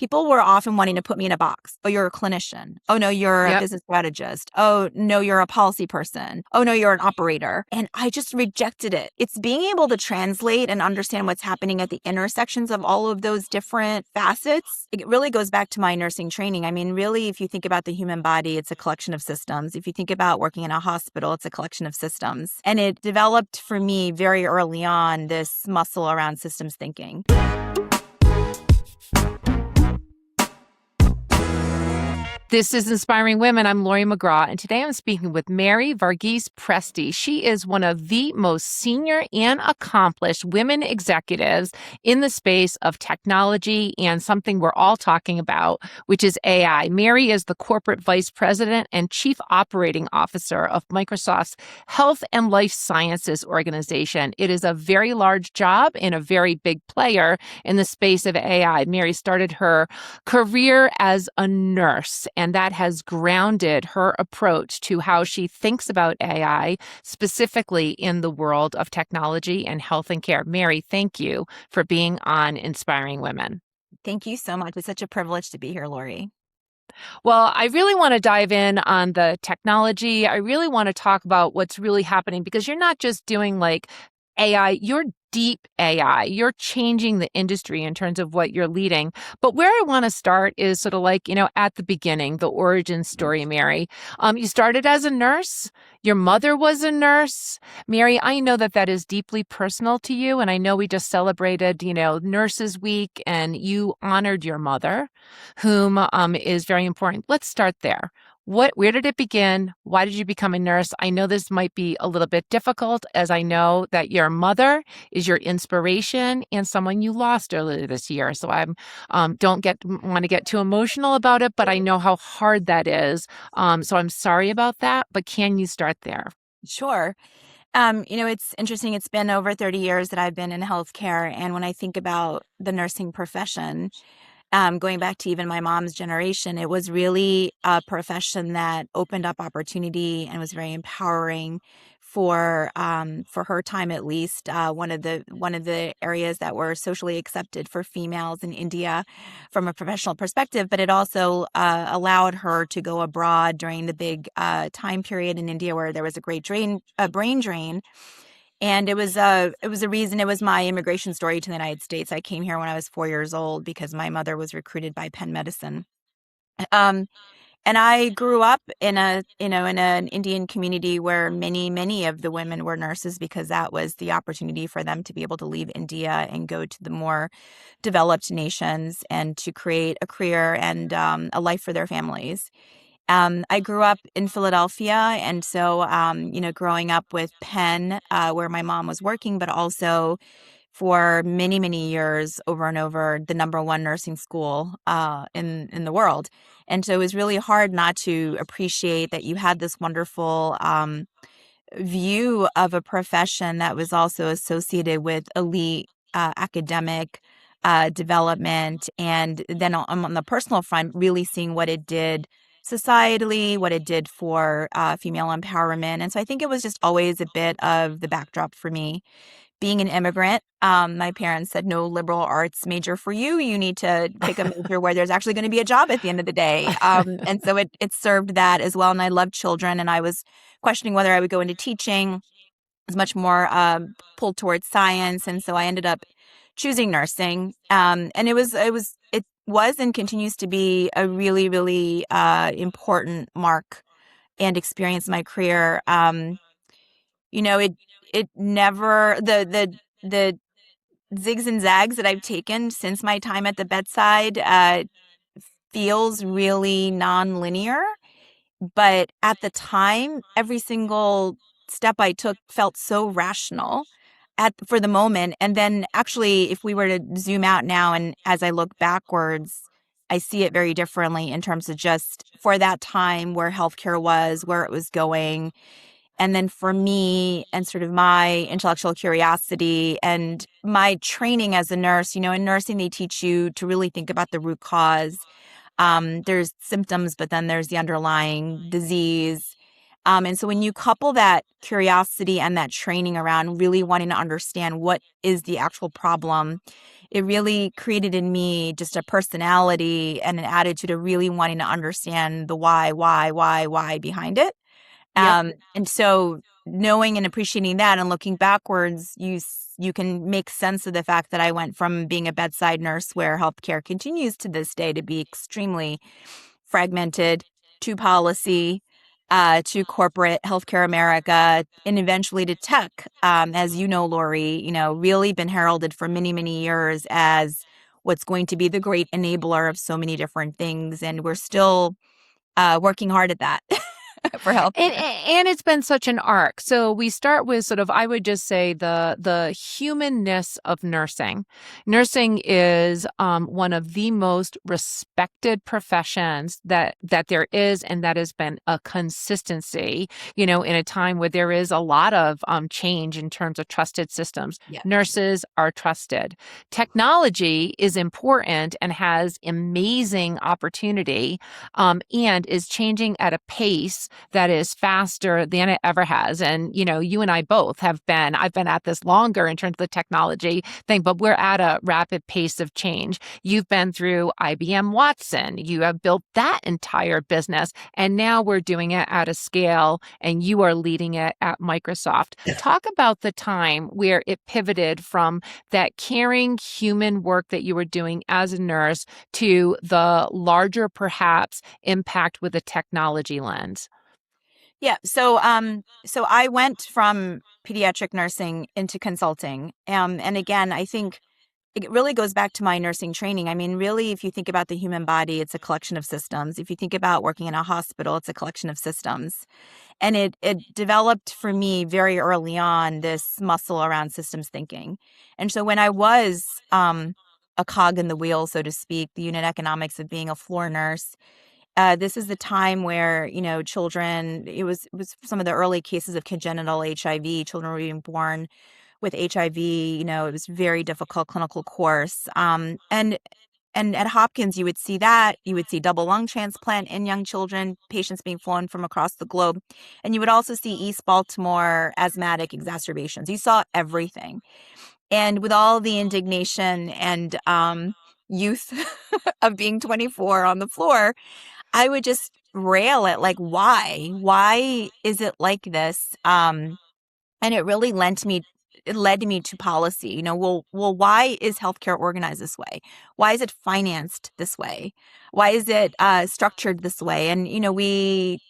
people were often wanting to put me in a box. Oh, you're a clinician. Oh, no, you're a Yep. business strategist. Oh, no, you're a policy person. Oh, no, you're an operator. And I just rejected it. It's being able to translate and understand what's happening at the intersections of all of those different facets. It really goes back to my nursing training. I mean, really, if you think about the human body, it's a collection of systems. If you think about working in a hospital, it's a collection of systems. And it developed for me very early on this muscle around systems thinking. This is Inspiring Women. I'm Lori McGraw, and today I'm speaking with Mary Varghese Presti. She is one of the most senior and accomplished women executives in the space of technology and something we're all talking about, which is AI. Mary is the corporate vice president and chief operating officer of Microsoft's Health and Life Sciences organization. It is a very large job and a very big player in the space of AI. Mary started her career as a nurse, and that has grounded her approach to how she thinks about AI, specifically in the world of technology and health and care. Mary, thank you for being on Inspiring Women. Thank you so much. It's such a privilege to be here, Lori. Well, I really want to dive in on the technology. I really want to talk about what's really happening because you're not just doing like AI, you're deep AI. You're changing the industry in terms of what you're leading. But where I want to start is sort of like, at the beginning, the origin story, Mary. You started as a nurse. Your mother was a nurse. Mary, I know that is deeply personal to you. And I know we just celebrated, Nurses Week, and you honored your mother, whom is very important. Let's start there. Where did it begin? Why did you become a nurse? I know this might be a little bit difficult, as I know that your mother is your inspiration and someone you lost earlier this year. So I don't want to get too emotional about it, but I know how hard that is. So I'm sorry about that, but can you start there? Sure. It's interesting. It's been over 30 years that I've been in healthcare. And when I think about the nursing profession, going back to even my mom's generation, it was really a profession that opened up opportunity and was very empowering for her time, at least. One of the areas that were socially accepted for females in India from a professional perspective, but it also allowed her to go abroad during the big time period in India where there was a great brain drain. And it was a reason. It was my immigration story to the United States. I came here when I was 4 years old because my mother was recruited by Penn Medicine. Um, and I grew up in an Indian community where many of the women were nurses because that was the opportunity for them to be able to leave India and go to the more developed nations and to create a career and a life for their families. I grew up in Philadelphia, and so, growing up with Penn, where my mom was working, but also for many years, over and over, the number one nursing school in the world. And so it was really hard not to appreciate that you had this wonderful view of a profession that was also associated with elite academic development, and then on the personal front, really seeing what it did societally, what it did for female empowerment. And so I think it was just always a bit of the backdrop for me. Being an immigrant, my parents said, no liberal arts major for you. You need to pick a major where there's actually going to be a job at the end of the day. And so it served that as well. And I loved children, and I was questioning whether I would go into teaching. I was much more pulled towards science. And so I ended up choosing nursing. And it was and continues to be a really important mark and experience in my career. It never the zigs and zags that I've taken since my time at the bedside feels really non-linear, but at the time, every single step I took felt so rational for the moment. And then actually, if we were to zoom out now and as I look backwards, I see it very differently in terms of just for that time where healthcare was, where it was going. And then for me and sort of my intellectual curiosity and my training as a nurse, in nursing, they teach you to really think about the root cause. There's symptoms, but then there's the underlying disease. And so when you couple that curiosity and that training around really wanting to understand what is the actual problem, it really created in me just a personality and an attitude of really wanting to understand the why behind it. Yep. And so knowing and appreciating that and looking backwards, you can make sense of the fact that I went from being a bedside nurse where healthcare continues to this day to be extremely fragmented, to policy, to corporate healthcare America, and eventually to tech. As you know, Lori, really been heralded for many, many years as what's going to be the great enabler of so many different things. And we're still working hard at that for healthcare. And it's been such an arc. So we start with sort of, I would just say, the humanness of nursing. Nursing is one of the most respected professions that there is, and that has been a consistency, in a time where there is a lot of change in terms of trusted systems. Yeah. Nurses are trusted. Technology is important and has amazing opportunity, and is changing at a pace that is faster than it ever has. And, you and I both I've been at this longer in terms of the technology thing, but we're at a rapid pace of change. You've been through IBM Watson. You have built that entire business, and now we're doing it at a scale, and you are leading it at Microsoft. Talk about the time where it pivoted from that caring human work that you were doing as a nurse to the larger, perhaps, impact with a technology lens. Yeah. So I went from pediatric nursing into consulting. And again, I think it really goes back to my nursing training. I mean, really, if you think about the human body, it's a collection of systems. If you think about working in a hospital, it's a collection of systems. And it developed for me very early on this muscle around systems thinking. And so when I was a cog in the wheel, so to speak, the unit economics of being a floor nurse, this is the time where, children, it was some of the early cases of congenital HIV. Children were being born with HIV. It was very difficult clinical course. And at Hopkins, you would see that. You would see double lung transplant in young children, patients being flown from across the globe. And you would also see East Baltimore asthmatic exacerbations. You saw everything. And with all the indignation and youth of being 24 on the floor, I would just rail at like, why? Why is it like this? And it really it led me to policy. Well, why is healthcare organized this way? Why is it financed this way? Why is it structured this way? And we,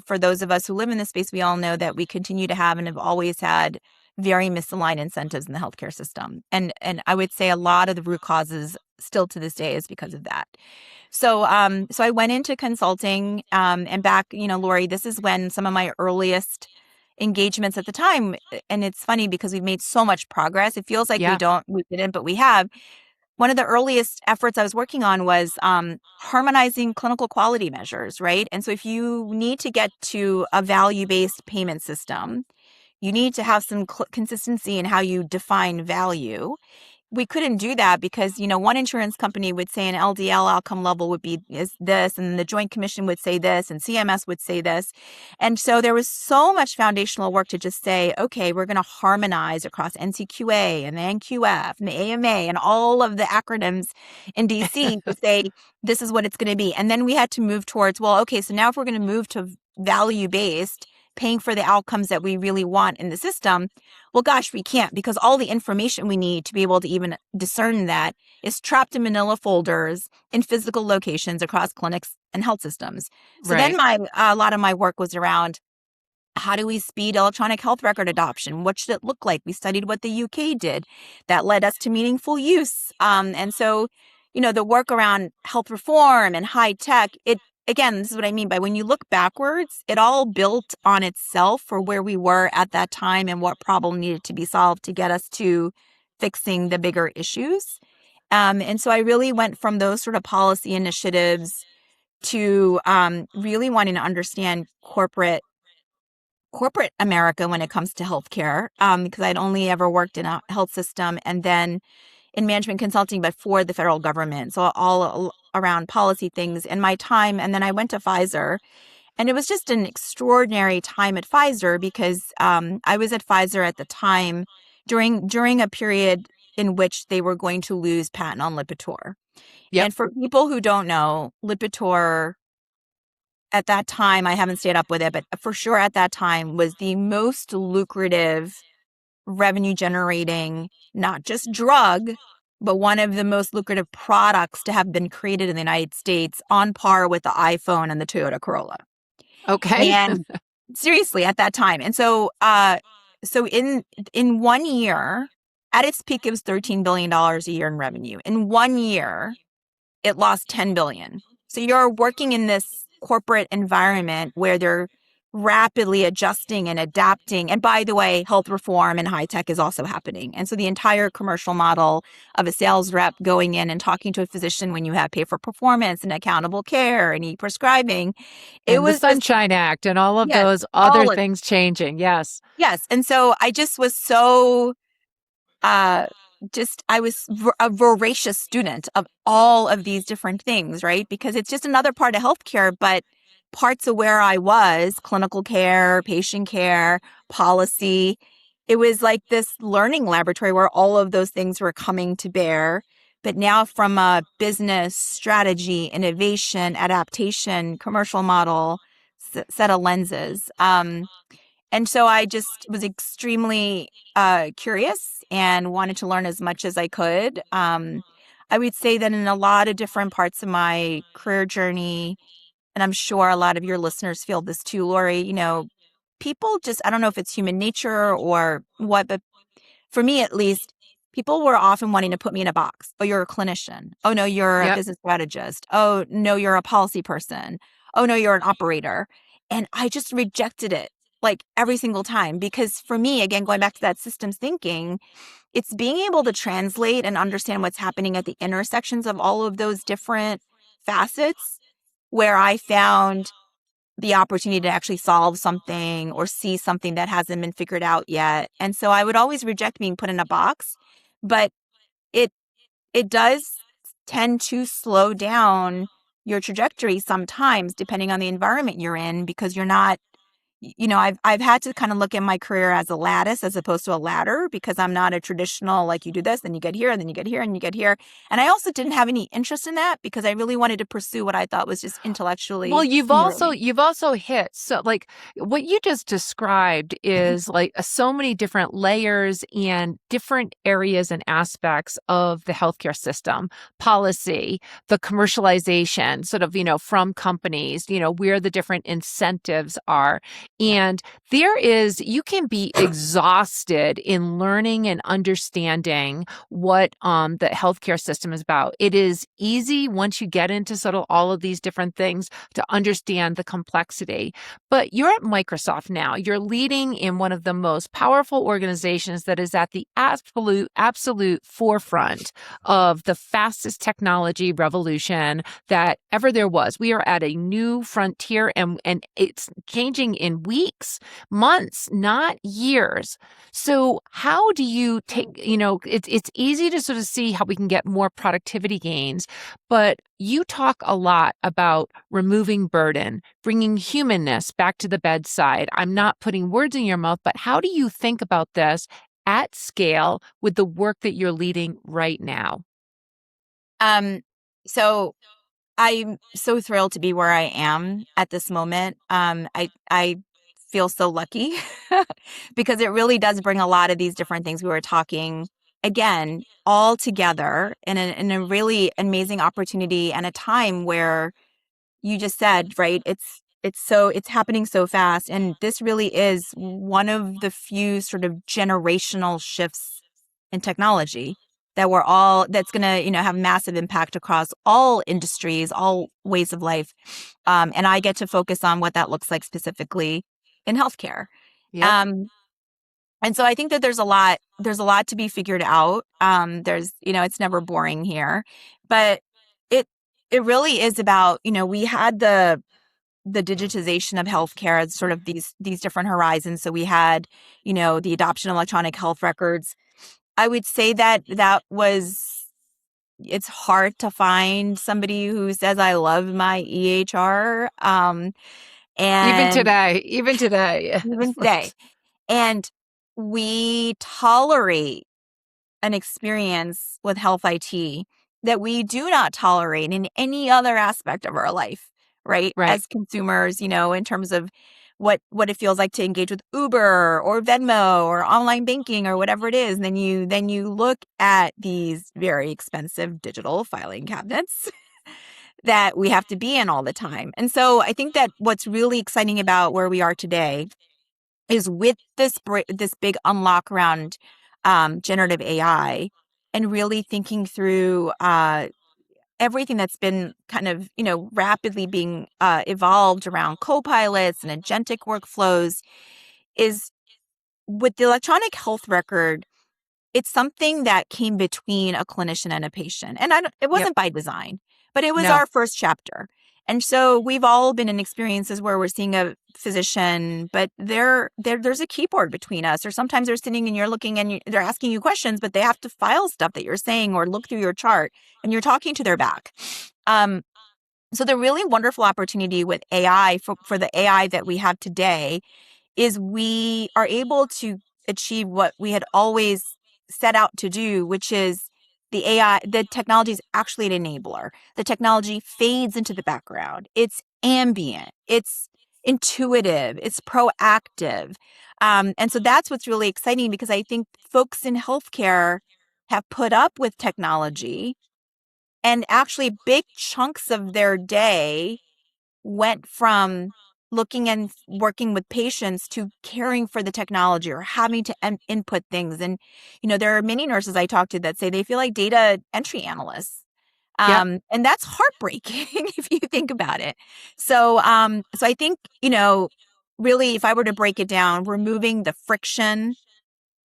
for those of us who live in this space, we all know that we continue to have and have always had very misaligned incentives in the healthcare system. And I would say a lot of the root causes still to this day is because of that. So I went into consulting, and back, Lori, this is when some of my earliest engagements at the time, and it's funny because we've made so much progress. It feels like Yeah. we didn't, but we have. One of the earliest efforts I was working on was harmonizing clinical quality measures, right? And so if you need to get to a value-based payment system, you need to have some consistency in how you define value. We couldn't do that because, one insurance company would say an LDL outcome level would be is this, and the Joint Commission would say this, and CMS would say this. And so there was so much foundational work to just say, okay, we're going to harmonize across NCQA and the NQF and the AMA and all of the acronyms in DC to say, this is what it's going to be. And then we had to move towards, well, okay, so now if we're going to move to value-based, paying for the outcomes that we really want in the system, well, gosh, we can't, because all the information we need to be able to even discern that is trapped in manila folders in physical locations across clinics and health systems. So Right. then a lot of my work was around, how do we speed electronic health record adoption? What should it look like? We studied what the UK did. That led us to meaningful use. And so, the work around health reform and high tech, again, this is what I mean by when you look backwards, it all built on itself for where we were at that time and what problem needed to be solved to get us to fixing the bigger issues. And so I really went from those sort of policy initiatives to really wanting to understand corporate America when it comes to healthcare, because I'd only ever worked in a health system and then in management consulting, but for the federal government. So all around policy things in my time. And then I went to Pfizer. And it was just an extraordinary time at Pfizer because I was at Pfizer at the time during a period in which they were going to lose patent on Lipitor. Yep. And for people who don't know, Lipitor at that time, I haven't stayed up with it, but for sure at that time was the most lucrative revenue generating, not just drug, but one of the most lucrative products to have been created in the United States on par with the iPhone and the Toyota Corolla. Okay. And seriously, at that time. And so so in 1 year, at its peak, it was $13 billion a year in revenue. In 1 year, it lost 10 billion. So you're working in this corporate environment where they're rapidly adjusting and adapting. And by the way, health reform and high tech is also happening. And so the entire commercial model of a sales rep going in and talking to a physician when you have pay for performance and accountable care and e-prescribing, it And the was just, Sunshine Act and all of yes, those other all of, things changing. Yes. yes. And so I just was so uh I was a voracious student of all of these different things, right? Because it's just another part of healthcare, but parts of where I was, clinical care, patient care, policy, it was like this learning laboratory where all of those things were coming to bear. But now from a business strategy, innovation, adaptation, commercial model set of lenses. And so I just was extremely curious and wanted to learn as much as I could. I would say that in a lot of different parts of my career journey, and I'm sure a lot of your listeners feel this too, Lori, people just, I don't know if it's human nature or what, but for me at least, people were often wanting to put me in a box. Oh, you're a clinician. Oh, no, you're a Yep. business strategist. Oh, no, you're a policy person. Oh, no, you're an operator. And I just rejected it like every single time because for me, again, going back to that systems thinking, it's being able to translate and understand what's happening at the intersections of all of those different facets where I found the opportunity to actually solve something or see something that hasn't been figured out yet. And so I would always reject being put in a box, but it it does tend to slow down your trajectory sometimes depending on the environment you're in because you're not I've had to kind of look at my career as a lattice as opposed to a ladder because I'm not a traditional, like you do this, then you get here, and then you get here, and you get here. And I also didn't have any interest in that because I really wanted to pursue what I thought was just Well, intellectually you've also stimulating. you've also hit so like what you just described is like so many different layers and different areas and aspects of the healthcare system, policy, the commercialization, sort of, from companies, where the different incentives are. Yeah. And you can be exhausted in learning and understanding what the healthcare system is about. It is easy once you get into sort of all of these different things to understand the complexity. But you're at Microsoft now. You're leading in one of the most powerful organizations that is at the absolute forefront of the fastest technology revolution that ever there was. We are at a new frontier and it's changing in weeks, months, not years. So how do you it's easy to sort of see how we can get more productivity gains, but you talk a lot about removing burden, bringing humanness back to the bedside. I'm not putting words in your mouth, but how do you think about this at scale with the work that you're leading right now? Um, so I'm so thrilled to be where I am at this moment. I feel so lucky because it really does bring a lot of these different things we were talking again all together in a really amazing opportunity and a time where you just said, right? It's happening so fast. And this really is one of the few sort of generational shifts in technology that's going to, have massive impact across all industries, all ways of life. And I get to focus on what that looks like specifically in healthcare. Yep. Um, and so I think that there's a lot to be figured out. It's never boring here, but it, it really is about, we had the digitization of healthcare as sort of these different horizons. So we had, the adoption of electronic health records. I would say that was it's hard to find somebody who says I love my EHR. Even And today, even today. even today, and we tolerate an experience with health IT that we do not tolerate in any other aspect of our life, right? Right. As consumers, in terms of what it feels like to engage with Uber or Venmo or online banking or whatever it is. And then you look at these very expensive digital filing cabinets that we have to be in all the time. And so I think that what's really exciting about where we are today is with this big unlock around generative AI and really thinking through everything that's been kind of rapidly being evolved around co-pilots and agentic workflows is with the electronic health record. It's something that came between a clinician and a patient. And it Yep. wasn't by design, but it was No. our first chapter. And so we've all been in experiences where we're seeing a physician, but there's a keyboard between us, or sometimes they're sitting and you're looking and they're asking you questions, but they have to file stuff that you're saying or look through your chart, and you're talking to their back. So the really wonderful opportunity with AI for the AI that we have today is we are able to achieve what we had always set out to do, which is the technology is actually an enabler. The technology fades into the background. It's ambient. It's intuitive. It's proactive. And so that's what's really exciting, because I think folks in healthcare have put up with technology, and actually big chunks of their day went from looking and working with patients to caring for the technology or having to input things. And, there are many nurses I talk to that say they feel like data entry analysts. Yep. And that's heartbreaking if you think about it. So I think, really, if I were to break it down, removing the friction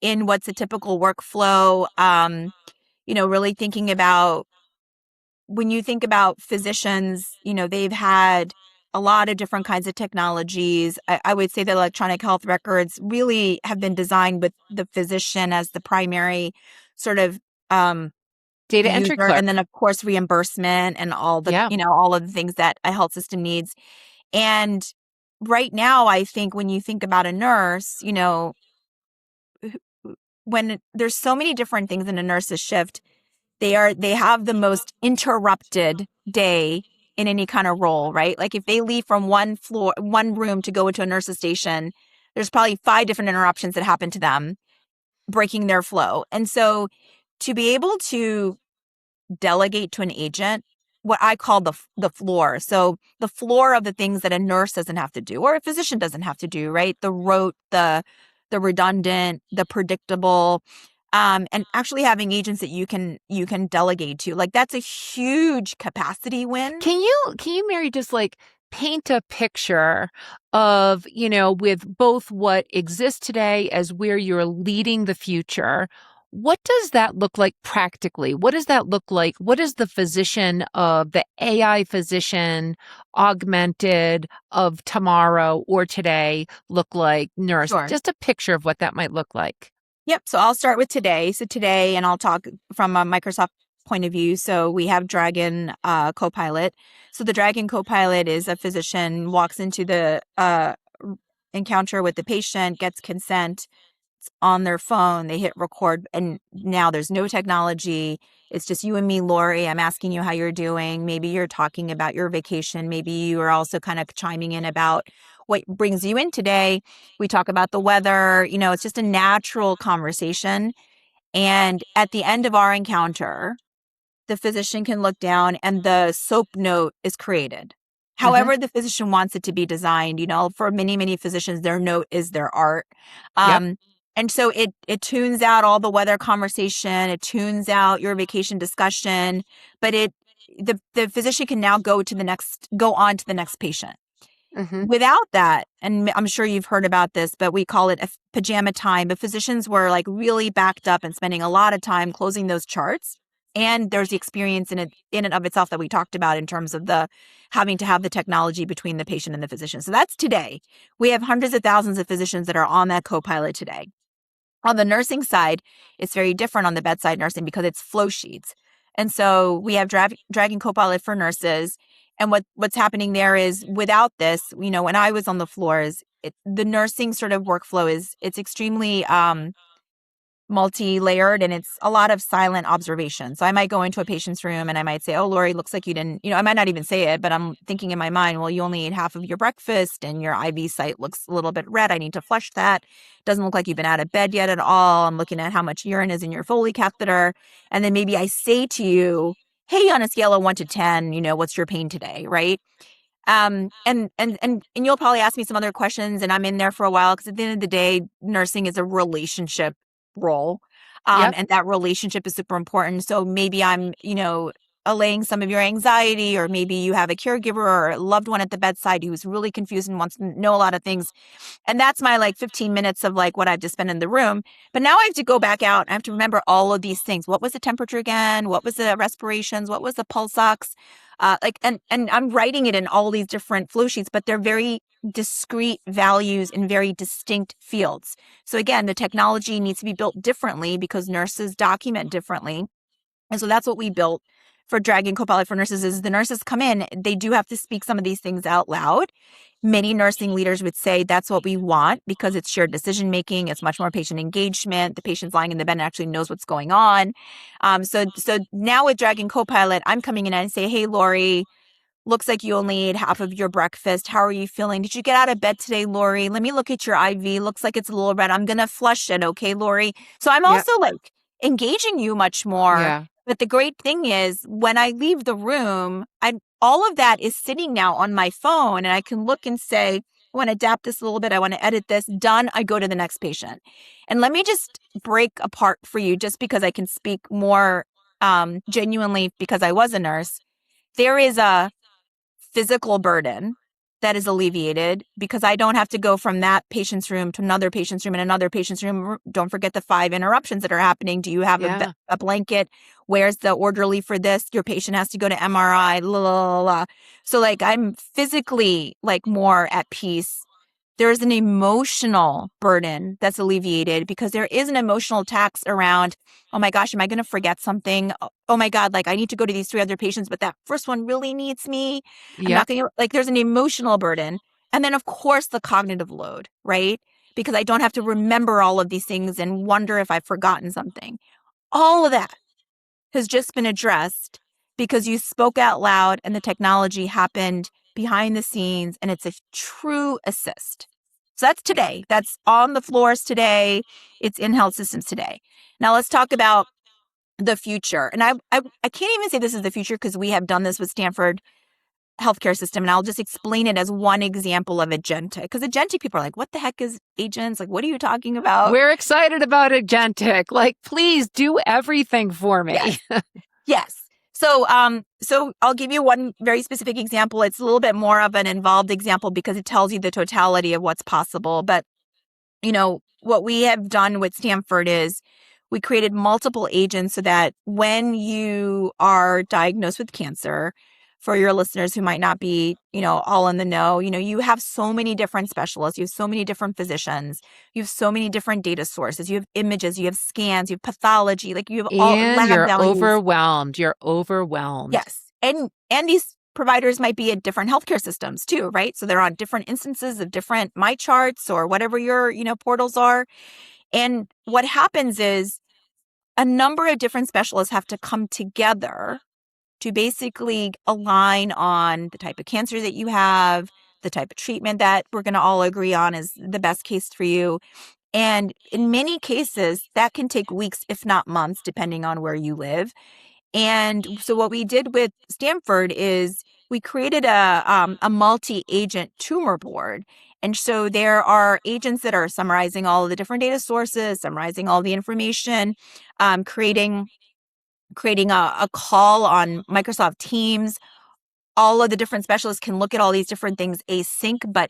in what's a typical workflow, really thinking about, when you think about physicians, they've had a lot of different kinds of technologies. I would say that electronic health records really have been designed with the physician as the primary sort of Data entry user, and clerk. then of course reimbursement and Yeah. all of the things that a health system needs. And right now, I think when you think about a nurse, when there's so many different things in a nurse's shift, they have the most interrupted day in any kind of role, right? Like if they leave from one room to go into a nurse's station, there's probably 5 different interruptions that happen to them, breaking their flow. And so to be able to delegate to an agent what I call the floor. So the floor of the things that a nurse doesn't have to do, or a physician doesn't have to do, right? The rote, the redundant, the predictable, and actually having agents that you can delegate to. Like, that's a huge capacity win. Can you, Mary, just like paint a picture of, with both what exists today as where you're leading the future? What does that look like practically? What does that look like? What is the physician of the AI physician augmented of tomorrow or today look like? Nurse, Sure. just a picture of what that might look like. Yep. So I'll start with today. So today, and I'll talk from a Microsoft point of view. So we have Dragon Copilot. So the Dragon Copilot is a physician walks into the encounter with the patient, gets consent, it's on their phone, they hit record, and now there's no technology. It's just you and me, Lori. I'm asking you how you're doing. Maybe you're talking about your vacation. Maybe you are also kind of chiming in about what brings you in today. We talk about the weather. It's just a natural conversation. And at the end of our encounter, the physician can look down and the SOAP note is created. Mm-hmm. However, the physician wants it to be designed. For many, many physicians, their note is their art. Yep. And so it tunes out all the weather conversation, it tunes out your vacation discussion, but the physician can now go on to the next patient. Mm-hmm. Without that, and I'm sure you've heard about this, but we call it a pajama time, but physicians were like really backed up and spending a lot of time closing those charts. And there's the experience in and of itself that we talked about in terms of the having to have the technology between the patient and the physician. So that's today. We have hundreds of thousands of physicians that are on that Copilot today. On the nursing side, it's very different on the bedside nursing because it's flow sheets. And so we have Dragon Copilot for nurses. And what's happening there is without this, when I was on the floors, the nursing sort of workflow it's extremely multi-layered, and it's a lot of silent observation. So I might go into a patient's room and I might say, "Oh, Lori, looks like you didn't," I might not even say it, but I'm thinking in my mind, well, you only ate half of your breakfast and your IV site looks a little bit red. I need to flush that. Doesn't look like you've been out of bed yet at all. I'm looking at how much urine is in your Foley catheter. And then maybe I say to you, "Hey, on a scale of 1 to 10, what's your pain today?" Right? And you'll probably ask me some other questions, and I'm in there for a while, because at the end of the day, nursing is a relationship role. Yep. And that relationship is super important. So maybe I'm, allaying some of your anxiety, or maybe you have a caregiver or a loved one at the bedside who's really confused and wants to know a lot of things. And that's my 15 minutes of what I've just spent in the room. But now I have to go back out. I have to remember all of these things. What was the temperature again? What was the respirations? What was the pulse ox? And I'm writing it in all these different flow sheets, but they're very discrete values in very distinct fields. So again, the technology needs to be built differently because nurses document differently. And so that's what we built for Dragon Copilot for Nurses. Is the nurses come in, they do have to speak some of these things out loud. Many nursing leaders would say that's what we want because it's shared decision making. It's much more patient engagement. The patient's lying in the bed and actually knows what's going on. So now with Dragon Copilot, I'm coming in and I say, "Hey, Lori, looks like you only ate half of your breakfast. How are you feeling? Did you get out of bed today, Lori? Let me look at your IV. Looks like it's a little red. I'm going to flush it. Okay, Lori." So I'm Yep. also engaging you much more. Yeah. But the great thing is when I leave the room, all of that is sitting now on my phone, and I can look and say, "I want to adapt this a little bit. I want to edit this." Done. I go to the next patient. And let me just break apart for you, just because I can speak more genuinely because I was a nurse. There is a physical burden that is alleviated because I don't have to go from that patient's room to another patient's room and another patient's room. Don't forget the 5 interruptions that are happening. Do you have Yeah. a blanket? Where's the orderly for this? Your patient has to go to MRI. La, la, la, la. So I'm physically more at peace. There's an emotional burden that's alleviated because there is an emotional tax around, "Oh my gosh, am I going to forget something? Oh my God, I need to go to these 3 other patients, but that first one really needs me. I'm not Yep. going to," there's an emotional burden. And then, of course, the cognitive load, right? Because I don't have to remember all of these things and wonder if I've forgotten something. All of that has just been addressed because you spoke out loud and the technology happened behind the scenes, and it's a true assist. So that's today. That's on the floors today. It's in health systems today. Now let's talk about the future. And I can't even say this is the future because we have done this with Stanford healthcare system. And I'll just explain it as one example of agentic. Because agentic people are like, "What the heck is agents? What are you talking about?" We're excited about agentic. Please do everything for me. Yes. Yes. So I'll give you one very specific example. It's a little bit more of an involved example because it tells you the totality of what's possible. But, what we have done with Stanford is we created multiple agents so that when you are diagnosed with cancer, for your listeners who might not be, all in the know, you have so many different specialists, you have so many different physicians, you have so many different data sources, you have images, you have scans, you have pathology, you have all And lab you're values. overwhelmed. You're overwhelmed. Yes. And these providers might be at different healthcare systems too, right? So they're on different instances of different my charts or whatever your, portals are. And what happens is a number of different specialists have to come together to basically align on the type of cancer that you have, the type of treatment that we're going to all agree on is the best case for you. And in many cases, that can take weeks, if not months, depending on where you live. And so what we did with Stanford is we created a multi-agent tumor board. And so there are agents that are summarizing all of the different data sources, summarizing all the information, creating a call on Microsoft Teams. All of the different specialists can look at all these different things async, but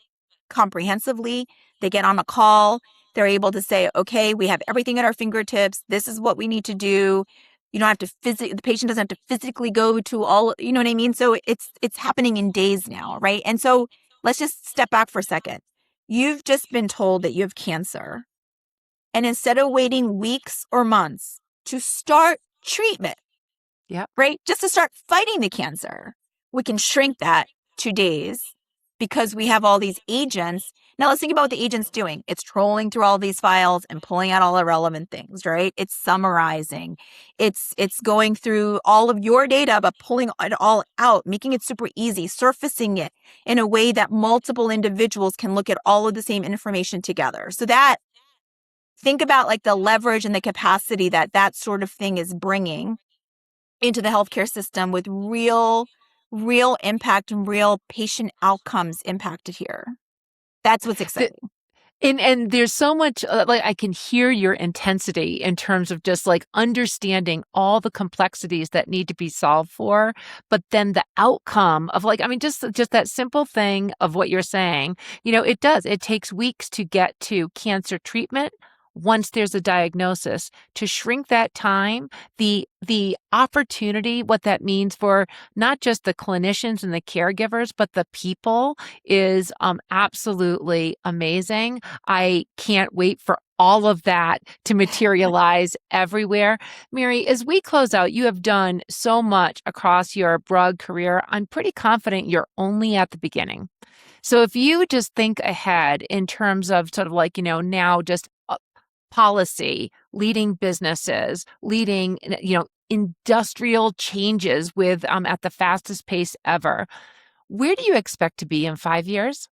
comprehensively. They get on a call. They're able to say, "Okay, we have everything at our fingertips. This is what we need to do." You don't have to the patient doesn't have to physically go to all, you know what I mean? So it's happening in days now, right? And so let's just step back for a second. You've just been told that you have cancer. And instead of waiting weeks or months to start treatment, Yep. right? Just to start fighting the cancer, we can shrink that to days because we have all these agents. Now let's think about what the agent's doing. It's trolling through all these files and pulling out all the relevant things, right? It's summarizing. It's going through all of your data, but pulling it all out, making it super easy, surfacing it in a way that multiple individuals can look at all of the same information together. So that, think about like the leverage and the capacity that that sort of thing is bringing into the healthcare system with real impact and real patient outcomes impacted here. That's what's The, exciting. and there's so much like I can hear your intensity in terms of just like understanding all the complexities that need to be solved for, but then the outcome of like I mean just that simple thing of what you're saying, it takes weeks to get to cancer treatment. Once there's a diagnosis, to shrink that time, the opportunity, what that means for not just the clinicians and the caregivers, but the people is absolutely amazing. I can't wait for all of that to materialize everywhere. Mary, as we close out, you have done so much across your broad career. I'm pretty confident you're only at the beginning. So if you just think ahead in terms of sort of like, now just policy, leading businesses, leading, industrial changes with at the fastest pace ever, where do you expect to be in 5 years?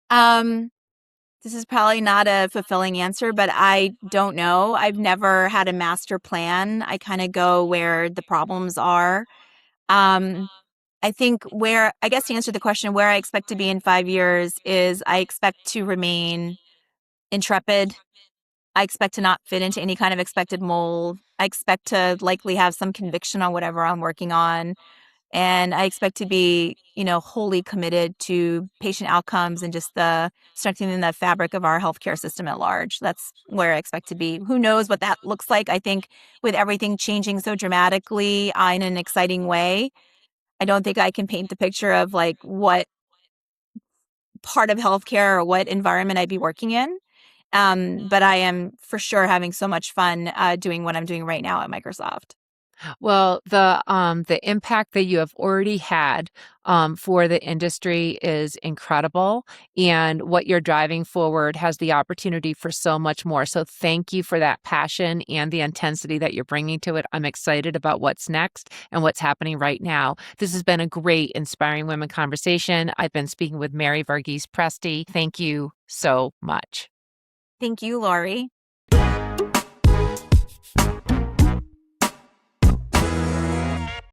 Um, this is probably not a fulfilling answer, but I don't know. I've never had a master plan. I kind of go where the problems are. Um, I think I guess to answer the question, where I expect to be in 5 years is I expect to remain intrepid. I expect to not fit into any kind of expected mold. I expect to likely have some conviction on whatever I'm working on. And I expect to be, wholly committed to patient outcomes and just the strengthening the fabric of our healthcare system at large. That's where I expect to be. Who knows what that looks like? I think with everything changing so dramatically in an exciting way, I don't think I can paint the picture of like what part of healthcare or what environment I'd be working in. But I am for sure having so much fun doing what I'm doing right now at Microsoft. Well, the impact that you have already had for the industry is incredible, and what you're driving forward has the opportunity for so much more. So, thank you for that passion and the intensity that you're bringing to it. I'm excited about what's next and what's happening right now. This has been a great, inspiring women conversation. I've been speaking with Mary Varghese Presti. Thank you so much. Thank you, Lori.